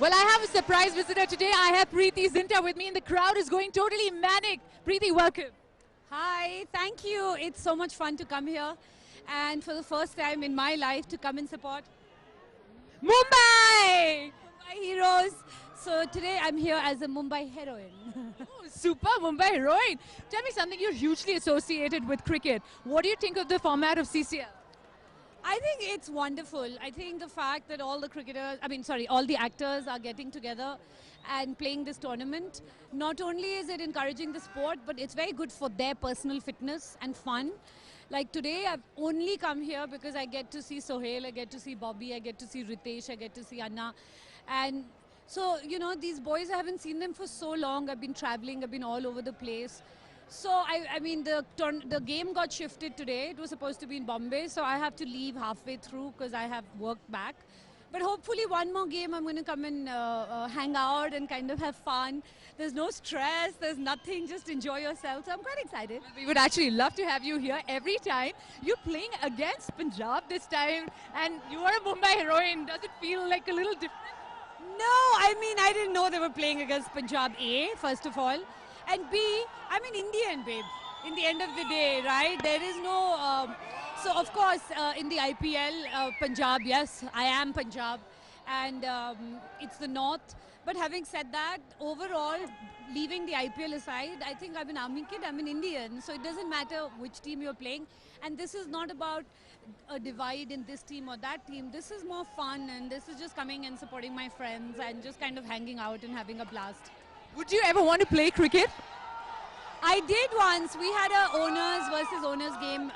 Well, I have a surprise visitor today. I have Preeti Zinta with me, and the crowd is going totally manic. Preeti, welcome. Hi, thank you. It's so much fun to come here and for the first time in my life to come and support Mumbai! Mumbai Heroes. So today I'm here as a Mumbai heroine. Oh, super Mumbai heroine. Tell me something. You're hugely associated with cricket. What do you think of the format of CCL? I think it's wonderful. I think the fact that all the actors are getting together and playing this tournament, not only is it encouraging the sport, but it's very good for their personal fitness and fun. Like today, I've only come here because I get to see Sohail, I get to see Bobby, I get to see Ritesh, I get to see Anna. And so, these boys, I haven't seen them for so long. I've been traveling, I've been all over the place. So, the game got shifted today. It was supposed to be in Bombay, so I have to leave halfway through because I have worked back. But hopefully one more game I'm going to come and hang out and kind of have fun. There's no stress, there's nothing, just enjoy yourself. So I'm quite excited. We would actually love to have you here every time. You're playing against Punjab this time, and you are a Mumbai heroine. Does it feel like a little different? No, I didn't know they were playing against Punjab A, first of all. And B, I'm an Indian, babe. In the end of the day, right? There is no... so, of course, in the IPL, Punjab, yes, I am Punjab. And it's the North. But having said that, overall, leaving the IPL aside, I think I'm an army kid, I'm an Indian. So it doesn't matter which team you're playing. And this is not about a divide in this team or that team. This is more fun, and this is just coming and supporting my friends and just kind of hanging out and having a blast. Would you ever want to play cricket? I did once. We had a owners versus owners game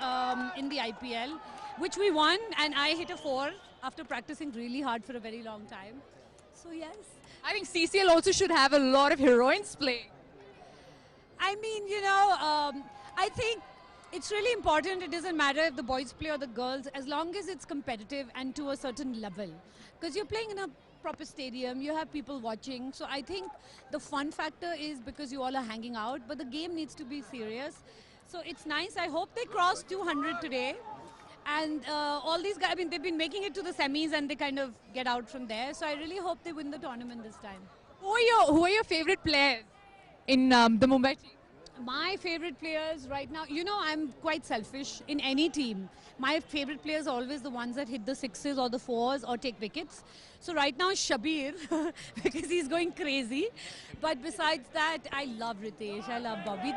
in the IPL, which we won, and I hit a 4 after practicing really hard for a very long time. So yes. I think CCL also should have a lot of heroines playing. I mean, I think it's really important. It doesn't matter if the boys play or the girls, as long as it's competitive and to a certain level. Because you're playing in a proper stadium, you have people watching. So I think the fun factor is because you all are hanging out, but the game needs to be serious. So it's nice. I hope they cross 200 today. And all these guys, they've been making it to the semis and they kind of get out from there. So I really hope they win the tournament this time. Who are your favorite players in the Mumbai team? My favorite players right now, I'm quite selfish in any team. My favorite players are always the ones that hit the 6s or the 4s or take wickets. So right now Shabir because he's going crazy. But besides that, I love Ritesh, I love Bobby.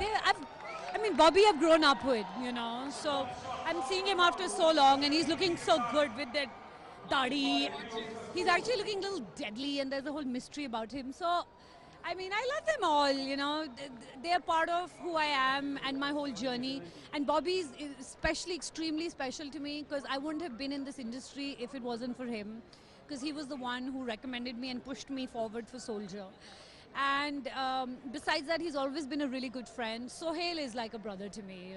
Bobby I've grown up with, So I'm seeing him after so long and he's looking so good with that dadi. He's actually looking a little deadly and there's a whole mystery about him. So I love them all, They're part of who I am and my whole journey. And Bobby's especially extremely special to me because I wouldn't have been in this industry if it wasn't for him. Because he was the one who recommended me and pushed me forward for Soldier. And besides that, he's always been a really good friend. Sohail is like a brother to me,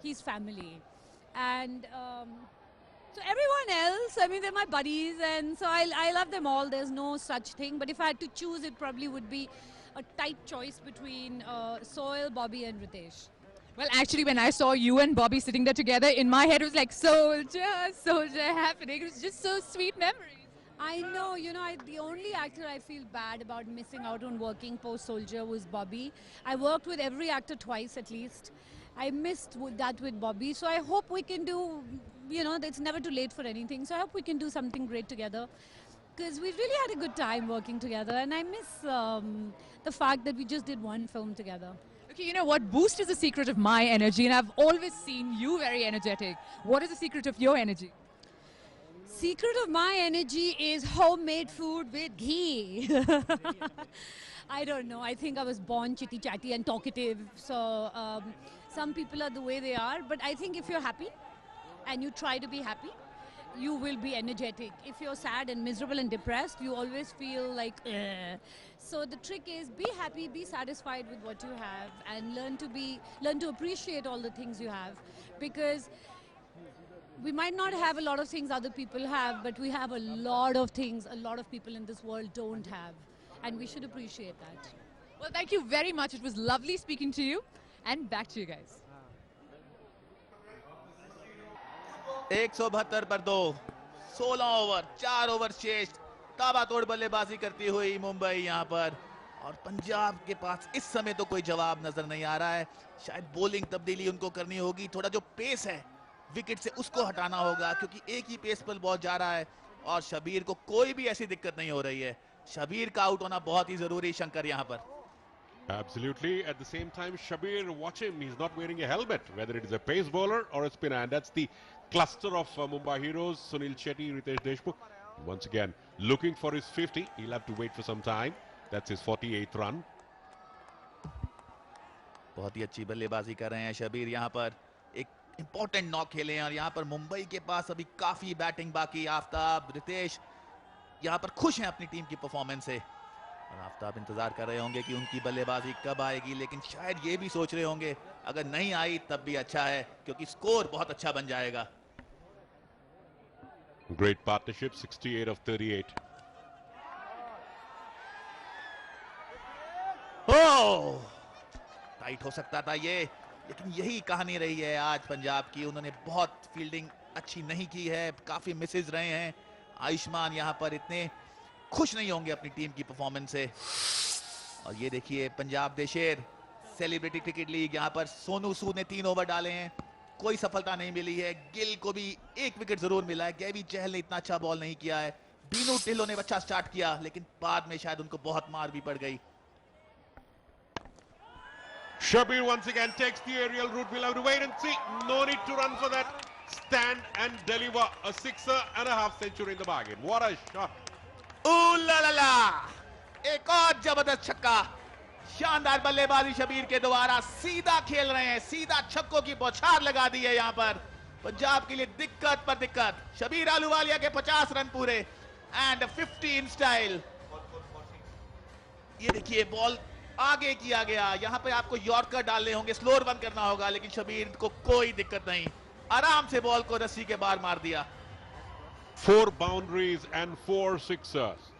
He's family. And so everyone else, they're my buddies, and so I love them all. There's no such thing. But if I had to choose, it probably would be a tight choice between Sohail, Bobby, and Ritesh. Well, actually, when I saw you and Bobby sitting there together, in my head it was like, soldier, soldier happening. It was just so sweet memories. I know, the only actor I feel bad about missing out on working post-Soldier was Bobby. I worked with every actor twice at least. I missed that with Bobby, so I hope we can do, it's never too late for anything, so I hope we can do something great together. Because we really had a good time working together, and I miss the fact that we just did one film together. Okay, you know what? Boost is the secret of my energy, and I've always seen you very energetic. What is the secret of your energy? Secret of my energy is homemade food with ghee. I don't know. I think I was born chitty chatty and talkative. So some people are the way they are. But I think if you're happy and you try to be happy, you will be energetic. If you're sad and miserable and depressed, you always feel like, ugh. So the trick is be happy, be satisfied with what you have, and learn to appreciate all the things you have. Because we might not have a lot of things other people have, but we have a lot of things a lot of people in this world don't have. And we should appreciate that. Well, thank you very much. It was lovely speaking to you. And back to you guys. 172 पर 2, 16 over, 4 over शेष, ताबड़तोड़ बल्लेबाजी करती हुई मुंबई यहाँ पर, और पंजाब के पास इस समय तो कोई जवाब नजर नहीं आ रहा है। शायद बॉलिंग तब्दीली उनको करनी होगी, थोड़ा जो पेस है विकेट से उसको हटाना होगा, क्योंकि एक ही पेस पर बॉल जा रहा है और शबीर को कोई भी ऐसी दिक्कत नहीं हो रही है। शबीर का आउट होना बहुत ही जरूरी शंकर यहाँ पर। Absolutely. At the same time, Shabir, watch him. He's not wearing a helmet, whether it is a pace bowler or a spinner. And that's the cluster of Mumbai heroes, Sunil Shetty, Ritesh Deshmukh. Once again, looking for his 50. He'll have to wait for some time. That's his 48th run. बहुत ही अच्छी बल्लेबाजी कर रहे हैं शबीर यहाँ पर, एक important knock खेले हैं और यहाँ पर मुंबई के पास अभी काफी बैटिंग बाकी। आफ्ताब, रितेश यहाँ पर खुश हैं अपनी टीम की परफॉर्मेंस से, और आफ्ताब इंतजार कर रहे होंगे कि उनकी बल्लेबाजी कब आएगी, लेकिन शायद ये भी सोच रहे होंगे अगर नहीं आई तब भी अच्छा है, क्योंकि स्कोर बहुत अच्छा बन जाएगा। Great partnership, 68 of 38. Oh, tight हो सकता था ये, लेकिन यही कहानी रही है आज पंजाब की। उन्होंने बहुत फील्डिंग अच्छी नहीं की है, काफी मिसेज रहे हैं। आयुष्मान यहाँ पर इतने खुश नहीं होंगे अपनी टीम की परफॉर्मेंस से। और ये देखिए पंजाब दे शेर, सेलिब्रिटी क्रिकेट लीग, यहाँ पर सोनू सूद ने 3 ओवर डाले हैं, कोई सफलता नहीं मिली है। गिल को भी 1 विकेट जरूर मिला है। गैवी चहल ने इतना अच्छा बॉल नहीं किया है। बीनू टिल्लो ने अच्छा स्टार्ट किया, लेकिन बाद में शायद उनको बहुत मार भी पड़ गई। Shabir once again takes the aerial route. We'll have to wait and see. No need to run for that. Stand and deliver a sixer and a half century in the bargain. What a shot. ooh la la la, एक और जबरदस्त छक्का। शानदार बल्लेबाजी शबीर के द्वारा, सीधा खेल रहे हैं, सीधा छक्कों की बौछार लगा दी है यहाँ पर पंजाब के लिए। दिक्कत पर दिक्कत। शबीर आलूवालिया के 50 रन पूरे एंड 15 स्टाइल। ये देखिए बॉल आगे किया गया, यहाँ पे आपको यॉर्कर डालने होंगे, स्लोअर वन करना होगा, लेकिन शबीर को कोई दिक्कत नहीं, आराम से बॉल को रस्सी के बाहर मार दिया। 4 boundaries and 4 sixers.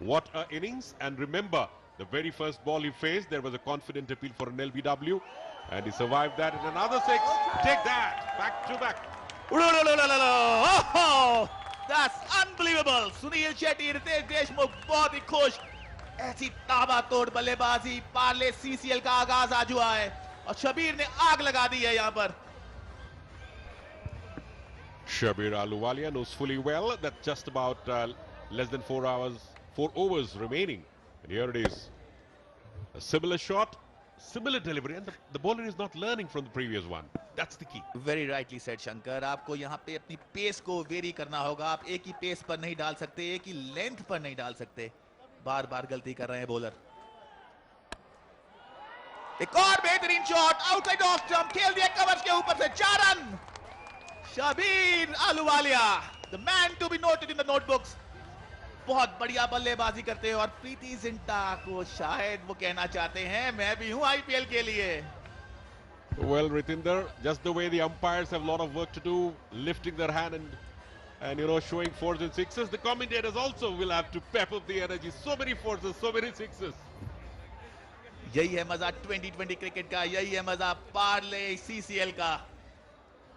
What a innings. And remember, the very first ball he faced, there was a confident appeal for an LBW, and he survived that. And another 6. Take that. Back to back. Oh, that's unbelievable. Sunil Shetty, Ritesh Deshmukh बहुत ही खुश। ऐसी ताबड़तोड़ बल्लेबाजी, Parle CCL का आगाज आज हुआ है और शबीर ने आग लगा दी है यहाँ पर। Shabir Ahluwalia knows fully well that just about less than 4 overs remaining. And here it is. A similar shot, similar delivery, and the bowler is not learning from the previous one. That's the key. Very rightly said Shankar, आपको यहाँ पे अपनी pace को very करना होगा। आप एक ही pace पर नहीं डाल सकते, एक ही लेंथ पर नहीं डाल सकते। बार बार गलती कर रहे हैं बॉलर। एक और बेहतरीन शॉट, आउटसाइड ऑफ स्टंप, खेल दिया कवर्स के ऊपर से, 4 run. Shabir Ahluwalia, the man to be noted in the notebooks। बहुत बढ़िया बल्लेबाजी करते हैं और प्रीति जिंटा को शायद वो कहना चाहते हैं मैं भी हूं IPL के लिए। Well, Ritinder, just the way the umpires have a lot of work to do, lifting their hand and you know, showing 4s and 6s, the commentators also will have to pep up the energy. So many 4s, so many 6s. यही है मजा 2020 cricket का, यही है मजा Parle CCL का।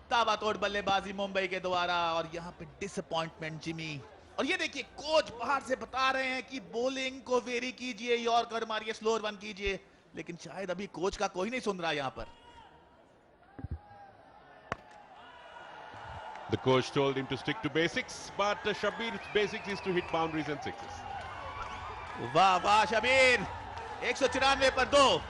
ताबड़तोड़ बल्लेबाजी मुंबई के द्वारा, और यहाँ पे डिसअपॉइंटमेंट जिमी। और ये देखिए कोच बाहर से बता रहे हैं कि बॉलिंग को वेरी कीजिए, यॉर्कर मारिए, स्लोअर वन कीजिए, लेकिन शायद अभी कोच का कोई नहीं सुन रहा यहाँ पर। The coach told him to stick to basics, but Shabir's basics is to hit boundaries and 6s. वाह वाह शबीर, 194 पर 2।